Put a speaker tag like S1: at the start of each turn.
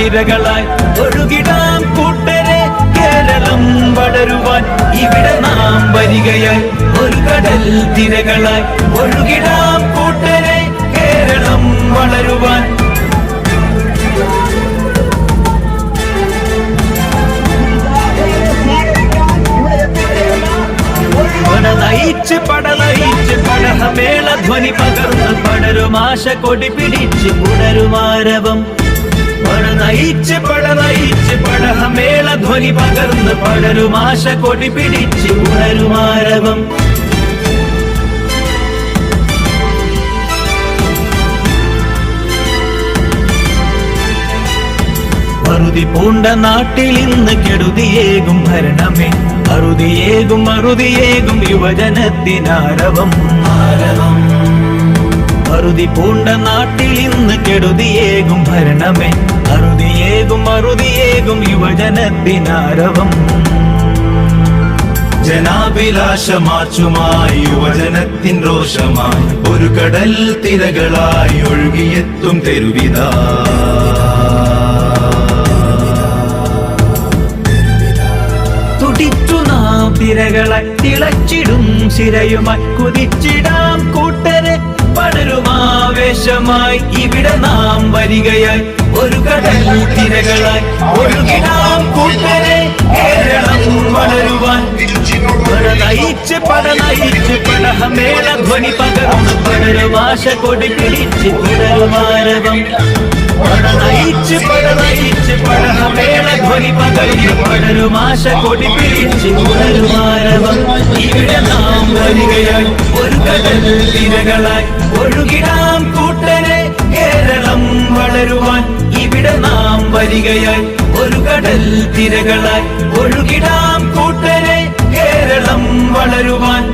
S1: തിരകളായി ഒഴുകിടാം കൂട്ടരെ കേരളം വളരുവാൻ ഇവിടെ നാം വരികയായി ഒരു കടൽ തിരകളായി ഒഴുകിടാം കൂട്ടരെ കേരളം വളരുവാൻ നയിച്ച് പടനയിച്ച് പടഹമേള ധ്വനി പകർന്ന് പടരുമാശ കൊടി പിടിച്ച് പുണരുമാരവം നയിച്ച് പടനയിച്ച് പടഹമേള ധ്വനി പകർന്ന് പടരുമാശ കൊടി പിടിച്ച് പുണരുമാരവം അറുതി പൂണ്ട നാട്ടിൽ ഇന്ന് കെടുതിയേകും ഭരണമേ അറുതിയേകും യുവജനത്തിനാരവം അറുതി പൂണ്ട നാട്ടിൽ ഇന്ന് കെടുതിയേകും ഭരണമേ അറുതിയേകും യുവജനത്തിനാരവം
S2: ജനാഭിലാഷമാച്ചുമായി യുവജനത്തിൻ രോഷമായി ഒരു കടൽ തിരകളായി ഒഴുകിയെത്തും തെരുവിതാ
S1: തിരകളായി തിളച്ചിടും ശിരയുമായി കുതിച്ചിടാം കൂട്ടരെ പടരുമാവേശമായി ഇവിടെ നാം വരികയായി ഒരു കടൽ തിരകളായി ഒഴുകിടാം കൂട്ടരെ കേരളം വളരുവാൻ പടനയിച്ച് പടഹമേള ധ്വനി പകർന്ന് പടരുമാശ കൊടി പിടിച്ച് തുടരുമാരവം പടനയിച്ച് പടഹമേള ധ്വനി പകർന്ന് പടരുമാശ കൊടി പിടിച്ച് തുടരുമാരവം ഇവിടെ നാം വരികയായി ഒരു കടൽ തിരകളായി ഒഴുകിടാം കൂട്ടരെ കേരളം വളരുവാൻ ഇവിടെ നാം വരികയായി ഒരു കടൽ തിരകളായി ഒഴുകിടാം കൂട്ടരെ കേരളം വളരുവാൻ